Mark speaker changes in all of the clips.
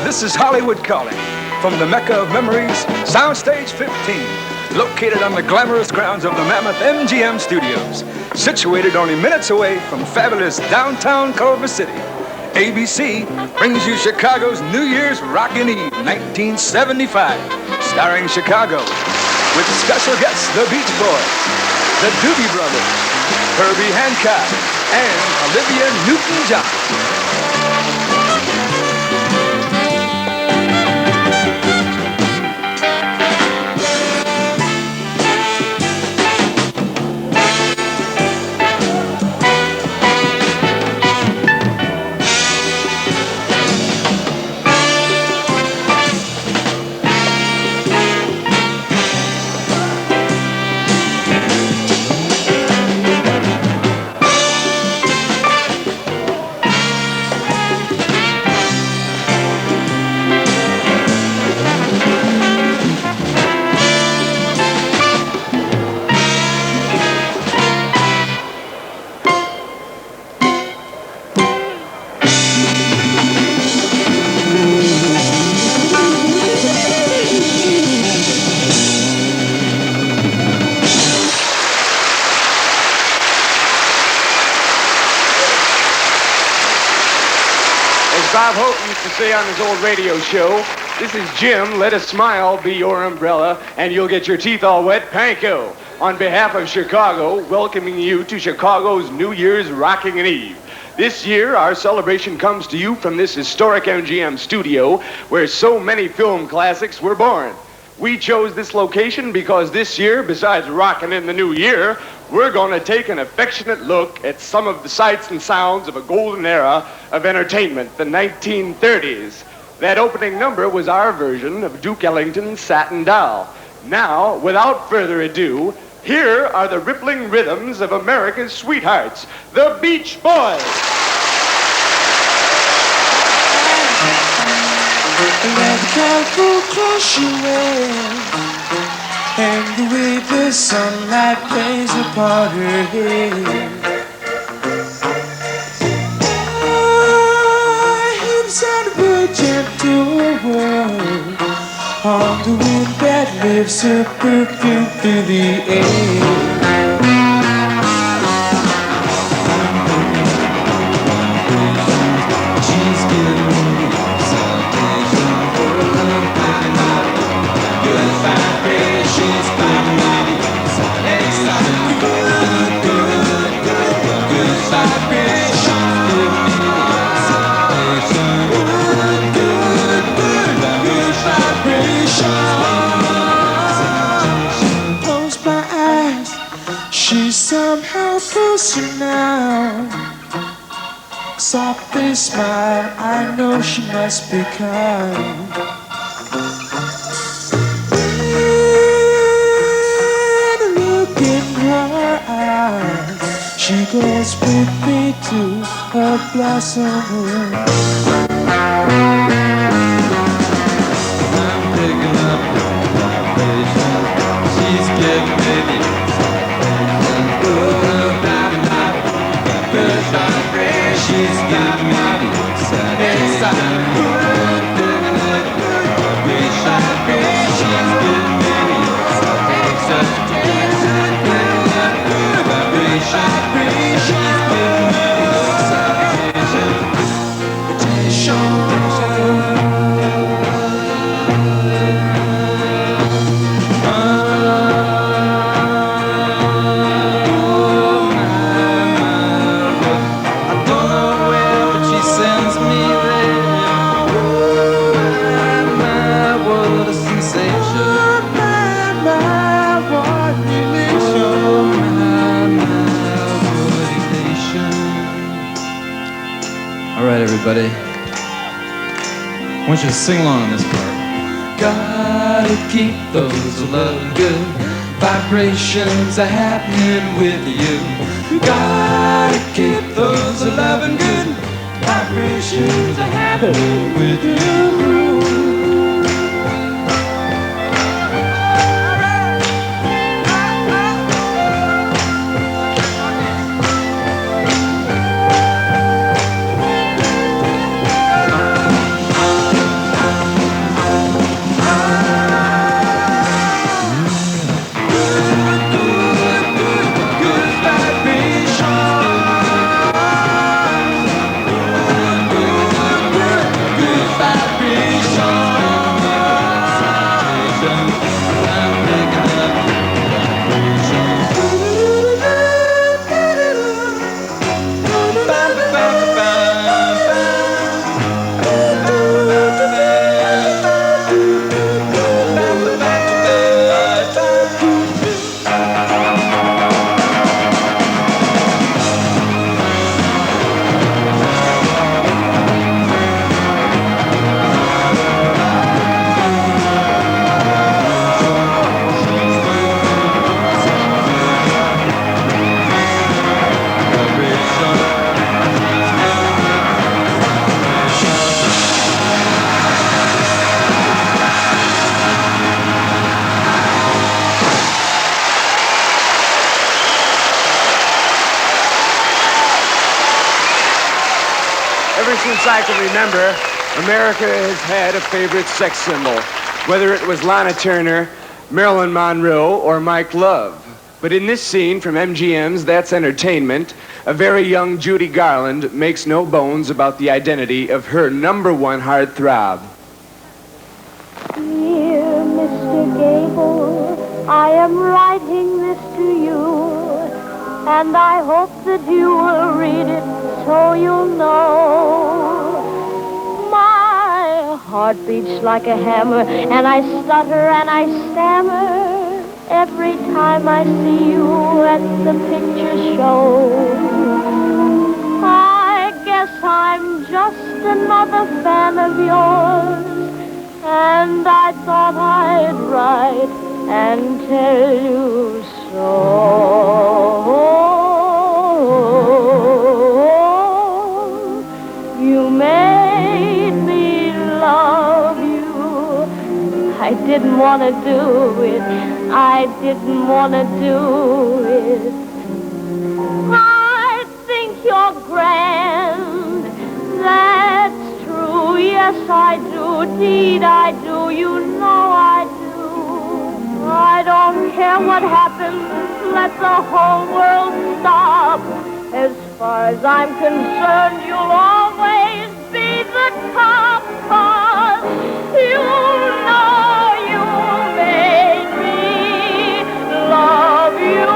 Speaker 1: This is Hollywood calling from the Mecca of Memories, Soundstage 15, located on the glamorous grounds of the mammoth MGM Studios, situated only minutes away from fabulous downtown Culver City. ABC brings you Chicago's New Year's Rockin' Eve, 1975, starring Chicago, with special guests the Beach Boys, the Doobie Brothers, Herbie Hancock, and Olivia Newton-John.
Speaker 2: Bob Hope used to say on his old radio show, this is Jim, let a smile be your umbrella, and you'll get your teeth all wet, panko. On behalf of Chicago, welcoming you to Chicago's New Year's Rockin' Eve. This year, our celebration comes to you from this historic MGM studio, where so many film classics were born. We chose this location because this year, besides rockin' in the new year, we're going to take an affectionate look at some of the sights and sounds of a golden era of entertainment, the 1930s. That opening number was our version of Duke Ellington's Satin Doll. Now, without further ado, here are the rippling rhythms of America's sweethearts, the Beach Boys.
Speaker 3: Let the colorful clothes you wear, and the way the sunlight plays upon her hair. I hear the sound of a gentle word on the wind that lifts her perfume through the air. She's giving me salvation for love and love. Good vibrations, good vibrations, good vibrations. Close my eyes, she's somehow closer now. Softly smile, I know she must be kind. And a look in her eyes, she goes with me to her blossom room. I'm picking up the vibration, she's giving me the excitation. Good vibration, she's giving me the excitation.
Speaker 4: everybody. I want you to sing along on this part. Gotta keep those loving good vibrations are happening with you. Gotta keep those loving good vibrations are happening with you.
Speaker 2: Since I can remember, America has had a favorite sex symbol, whether it was Lana Turner, Marilyn Monroe, or Mike Love. But in this scene from MGM's That's Entertainment, a very young Judy Garland makes no bones about the identity of her #1 heartthrob.
Speaker 5: Dear Mr. Gable, I am writing this to you, and I hope that you will read it so you'll know. My heart beats like a hammer, and I stutter and I stammer every time I see you at the picture show. I guess I'm just another fan of yours, and I thought I'd write and tell you so. You made me love you. I didn't want to do it. I didn't want to do it. I think you're grand. That's true. Yes, I do. Indeed, I do. You know I do. I don't care what happens. Let the whole world stop. As far as I'm concerned, you'll always be the top, 'cause you know you made me love you.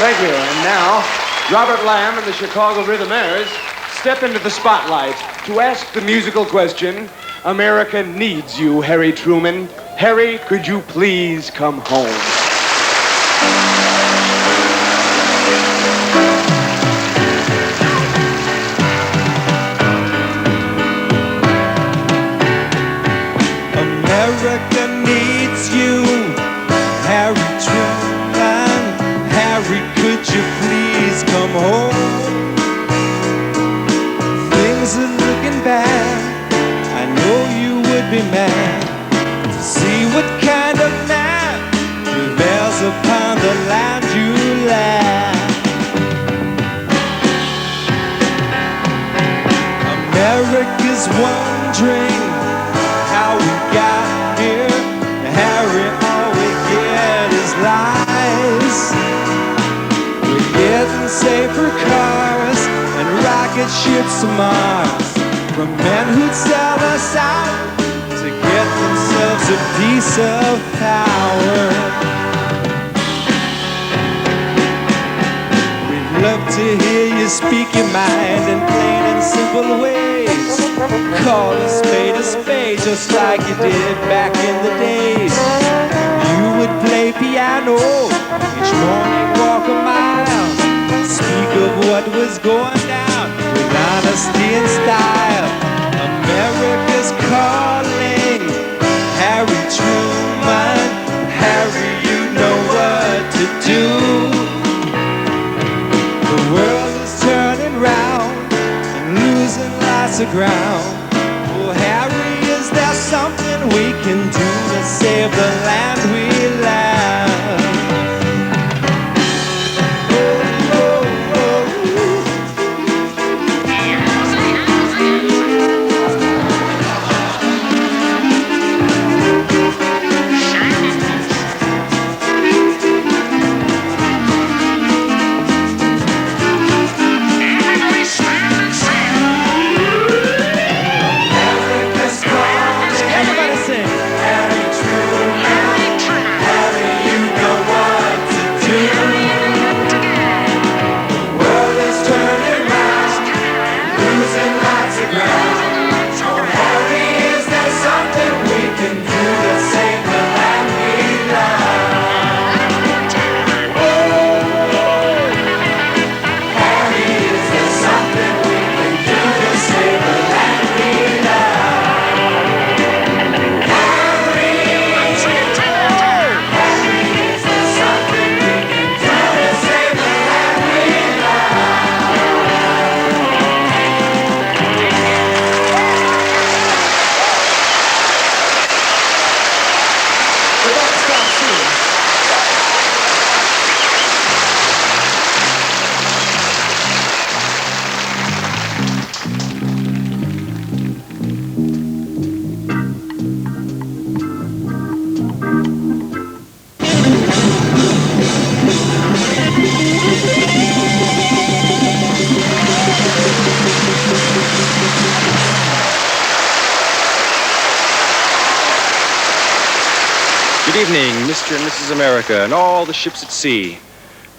Speaker 2: Thank you. And now, Robert Lamb and the Chicago Rhythmaires step into the spotlight to ask the musical question, America needs you, Harry Truman. Harry, could you please come home?
Speaker 3: America needs you, Harry Truman. Harry, could you please come home? Things are looking bad. I know you would be mad to see what kind of man prevails upon the land you left. America's wondering how we got here. Harry, all we get is lies. We're getting safer cars and rocket ships to Mars from men who'd sell us out to get themselves a piece of power. We'd love to hear you speak your mind in plain and simple ways. Call a spade just like you did back in the days. You would play piano each morning, walk a mile, speak of what was going down with honesty and style. America's calling, Harry Truman. Harry, you know what to do. The world is turning round and losing lots of ground. Oh, Harry, is there something we can do to save the land we love?
Speaker 6: Good evening, Mr. and Mrs. America, and all the ships at sea.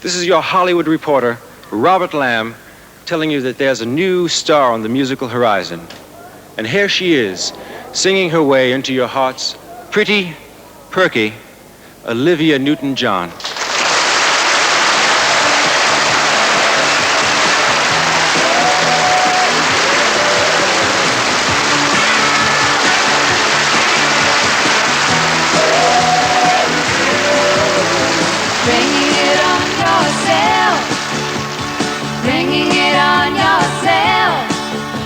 Speaker 6: This is your Hollywood reporter, Robert Lamb, telling you that there's a new star on the musical horizon. And here she is, singing her way into your hearts, pretty, perky, Olivia Newton-John.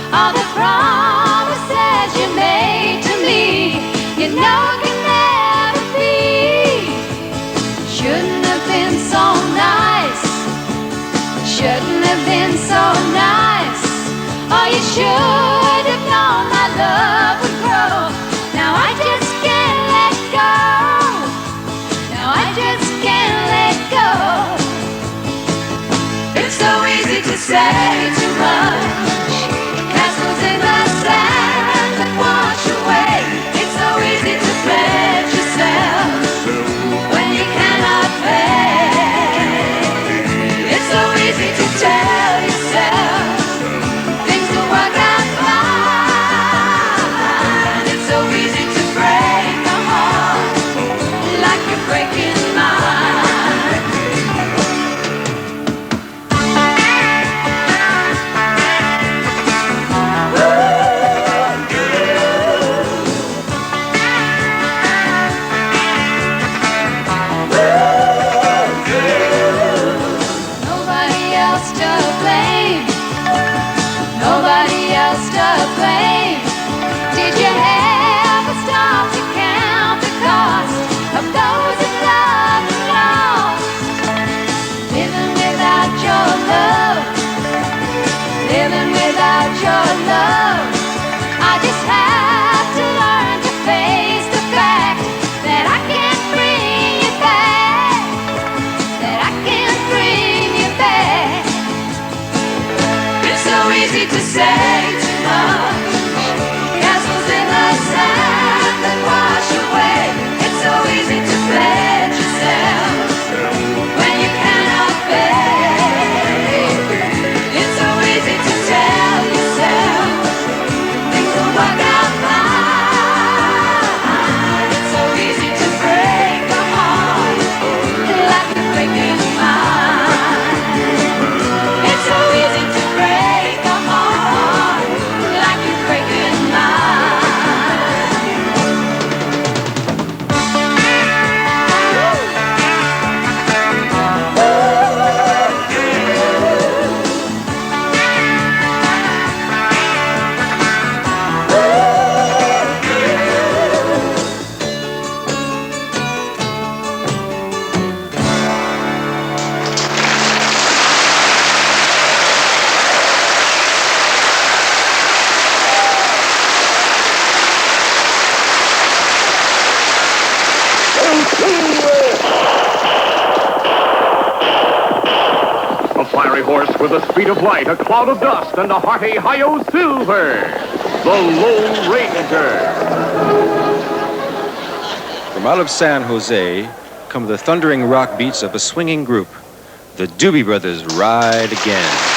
Speaker 7: All the promises you made to me, you know can never be. Shouldn't have been so nice. Shouldn't have been so nice. Oh, you should have known my love would grow. Now I just can't let go. Now I just can't let go. It's so easy to say too much. Castles in the sand that wash away. It's so easy to pledge yourself when you cannot pay. It's so easy to tell yourself things will work out fine. It's so easy to break a heart like you're breaking mine. Nobody else to blame. Nobody else to blame. Did you ever stop to count the cost of those who loved and lost? Living without your love. Living without your love. I just have to learn to face the fact that I can't bring you back. That I can't bring you back. It's so easy to say too much. Castles in the sand that wash away. It's so easy to pledge yourself when you cannot pay. It's so easy to tell yourself things will
Speaker 2: military horse with the speed of light, a cloud of dust, and a hearty hi-yo silver, the Lone Ranger.
Speaker 6: From out of San Jose come the thundering rock beats of a swinging group. The Doobie Brothers ride again.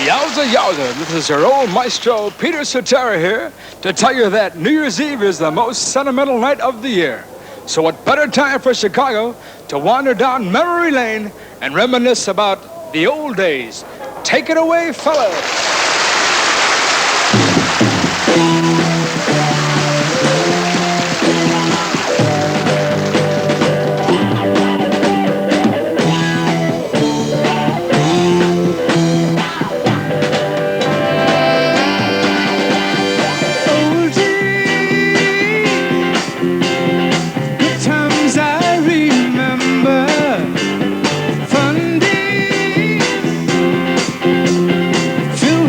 Speaker 1: Yowza, yowza. This is your old maestro, Peter Cetera here, to tell you that New Year's Eve is the most sentimental night of the year. So what better time for Chicago to wander down memory lane and reminisce about the old days. Take it away, fellas.
Speaker 3: Feel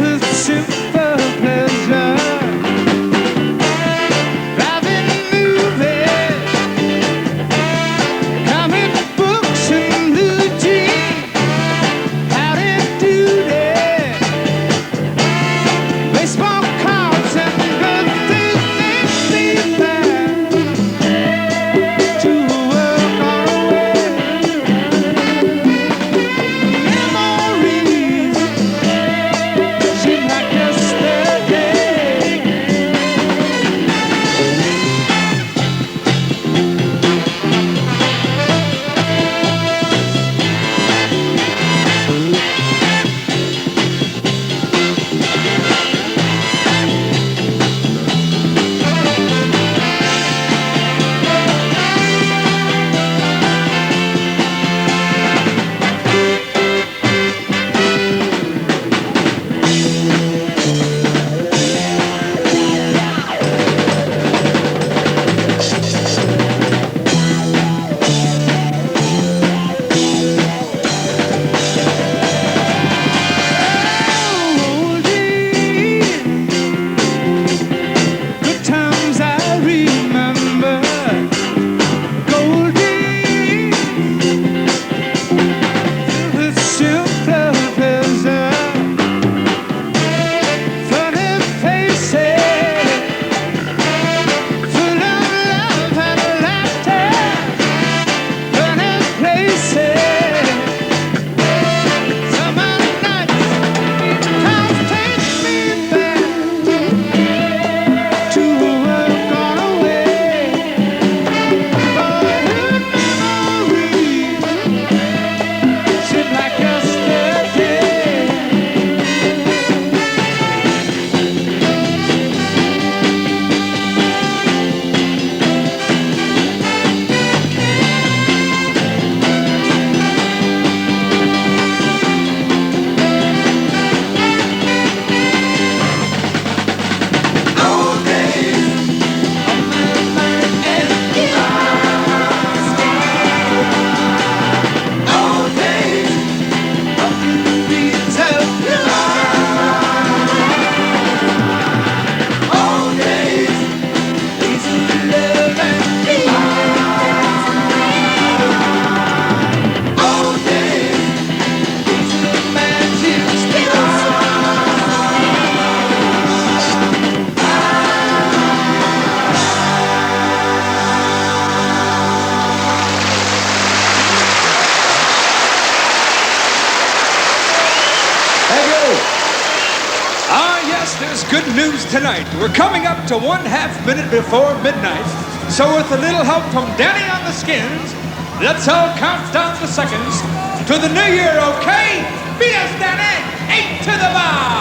Speaker 1: good news tonight. We're coming up to 1/2 minute before midnight. So with a little help from Danny on the skins, let's all count down the seconds to the new year, okay? Beat us, Danny! 8 to the bar!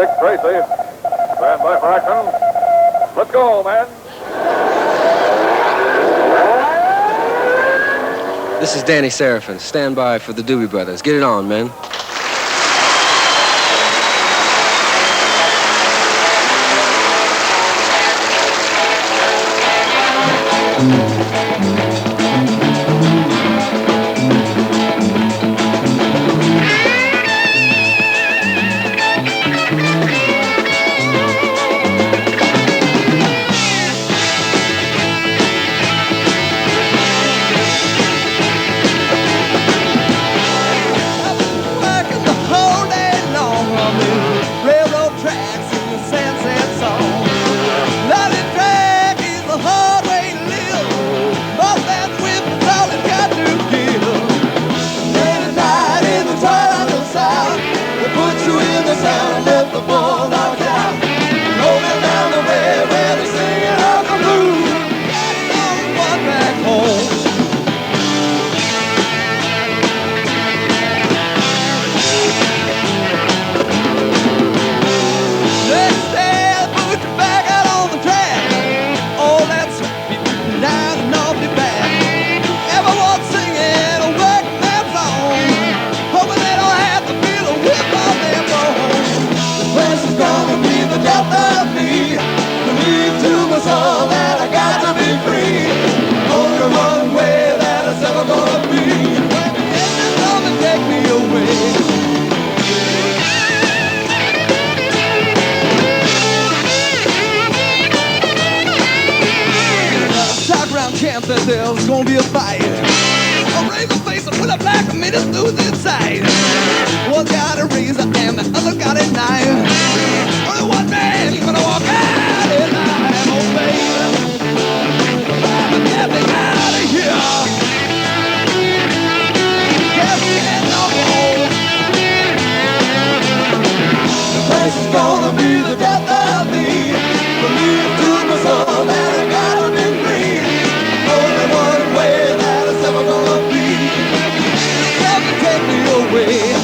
Speaker 8: Dick Tracy. Stand by for action. Let's go, man.
Speaker 9: This is Danny Seraphin. Stand by for the Doobie Brothers. Get it on, man.
Speaker 3: There's gonna be a fight. I'll raise my face and put a black and made us lose inside. One got a razor and the other got a knife. Only one man gonna walk out alive. Oh baby, get me out of here. Get me in the hole. The place is gonna be the death of me. Believe to my soul that I gotta be free. Only one way that it's ever gonna be. Come and take me away.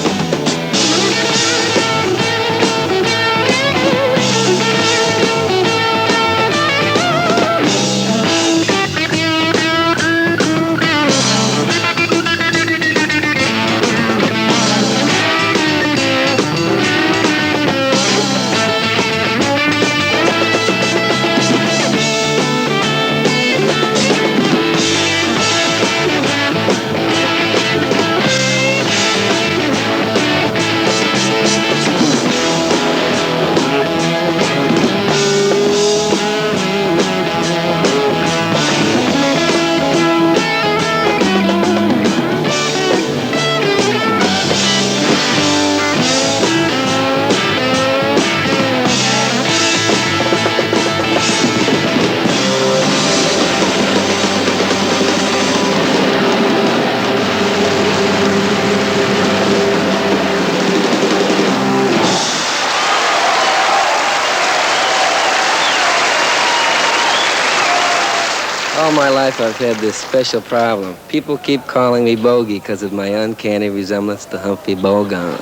Speaker 9: All my life I've had this special problem. People keep calling me Bogey because of my uncanny resemblance to Humphrey Bogart.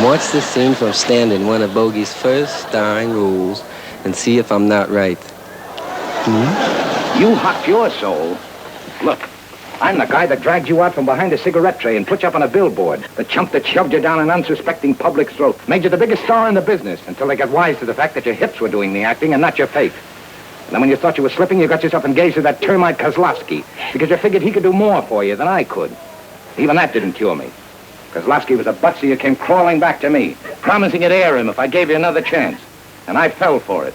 Speaker 9: Watch this scene from Stand in one of Bogey's first starring roles and see if I'm not right.
Speaker 10: You hocked your soul. Look, I'm the guy that dragged you out from behind a cigarette tray and put you up on a billboard. The chump that shoved you down an unsuspecting public's throat. Made you the biggest star in the business until they got wise to the fact that your hips were doing the acting and not your face. And then when you thought you were slipping, you got yourself engaged to that termite Kozlowski because you figured he could do more for you than I could. Even that didn't cure me. Kozlowski was a butt, so you came crawling back to me, promising it'd air him if I gave you another chance. And I fell for it.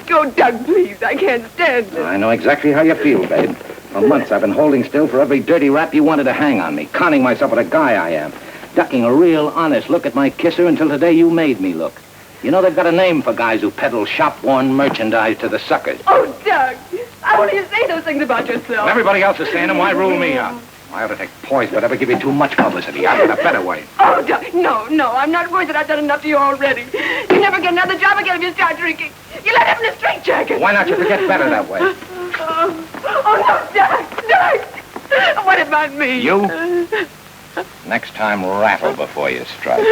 Speaker 11: Oh, Doug, please, I can't stand it.
Speaker 10: I know exactly how you feel, babe. For months I've been holding still for every dirty rap you wanted to hang on me, conning myself what a guy I am, ducking a real honest look at my kisser until today you made me look. You know, they've got a name for guys who peddle shop-worn merchandise to the suckers.
Speaker 11: Oh, Doug, how will you say those things about yourself?
Speaker 10: When everybody else is saying them, why rule me out? I ought to take poise, but ever give you too much publicity. I've got a better way.
Speaker 11: Oh, Doug, no, I'm not worried that I've done enough to you already. You never get another job again if you start drinking. You'll end up in a straitjacket.
Speaker 10: Why not you forget better that way?
Speaker 11: Oh, no, Doug. What about me?
Speaker 10: You? Next time, rattle before you strike.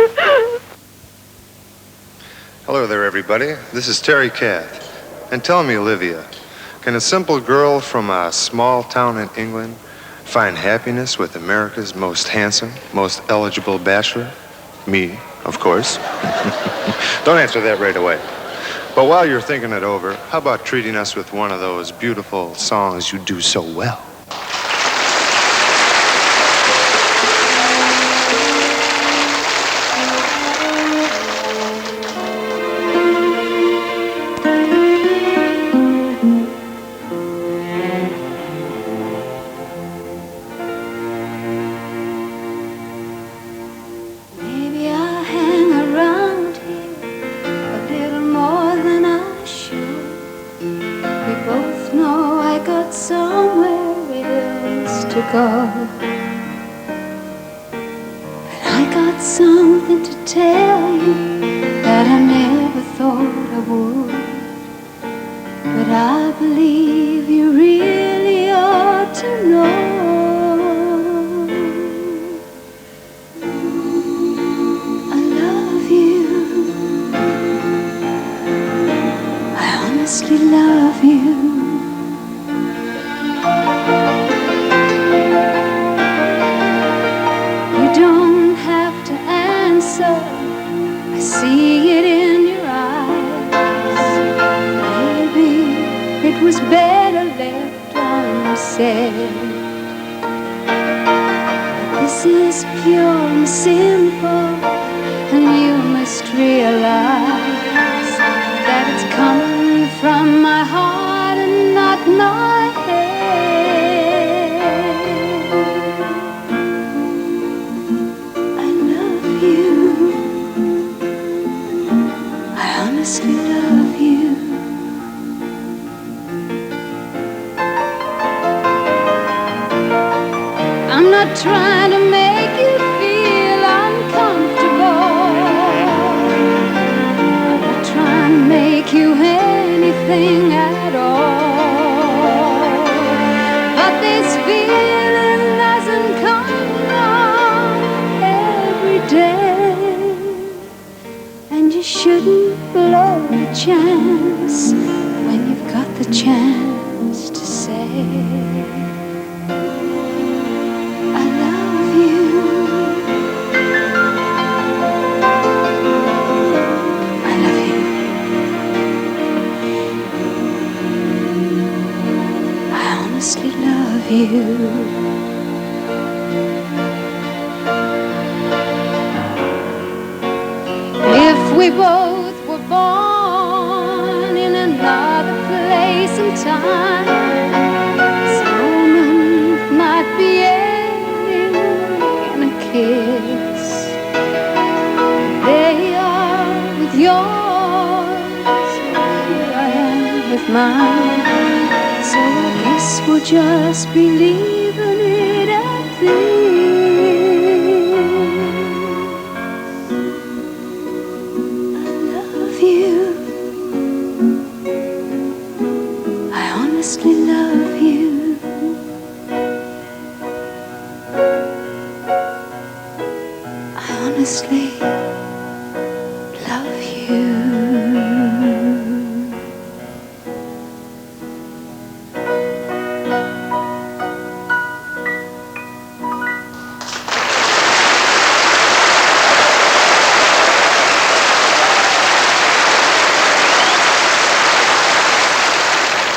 Speaker 12: Hello there, everybody. This is Terry Kath. And tell me, Olivia, can a simple girl from a small town in England find happiness with America's most handsome, most eligible bachelor? Me, of course. Don't answer that right away. But while you're thinking it over, how about treating us with one of those beautiful songs you do so well?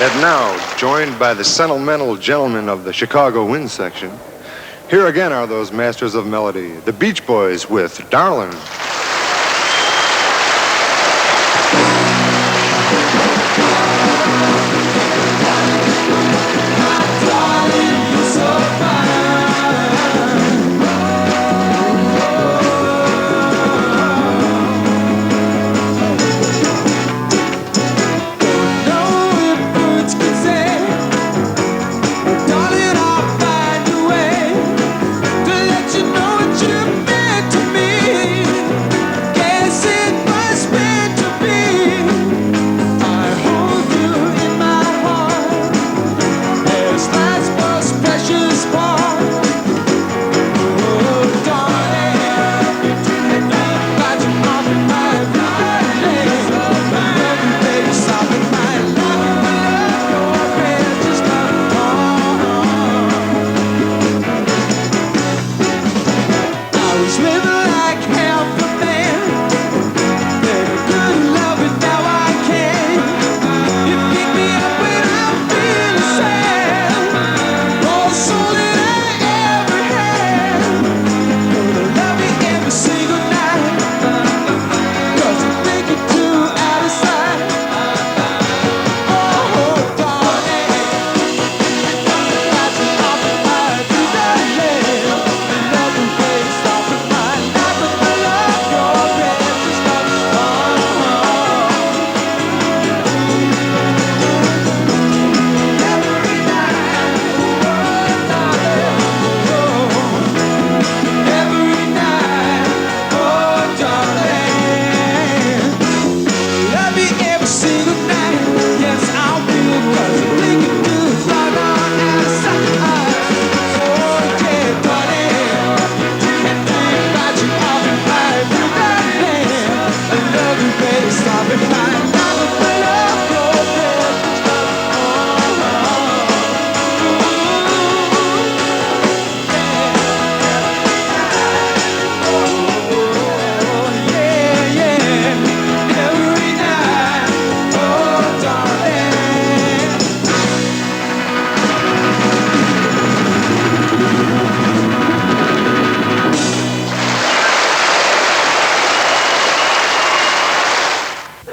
Speaker 12: And now, joined by the sentimental gentlemen of the Chicago Wind section, here again are those masters of melody, the Beach Boys with Darlin'.
Speaker 3: To me, guess it must meant to be.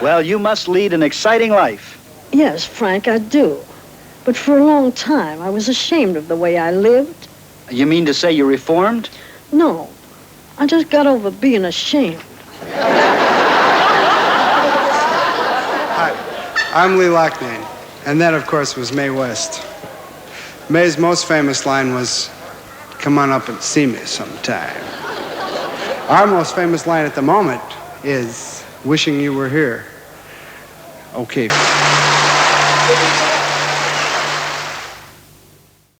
Speaker 13: Well, you must lead an exciting life.
Speaker 14: Yes, Frank, I do. But for a long time, I was ashamed of the way I lived.
Speaker 13: You mean to say you reformed?
Speaker 14: No, I just got over being ashamed.
Speaker 15: Hi, I'm Lee Loughnane, and that, of course, was Mae West. Mae's most famous line was, "Come on up and see me sometime." Our most famous line at the moment is, "Wishing you were here." Okay.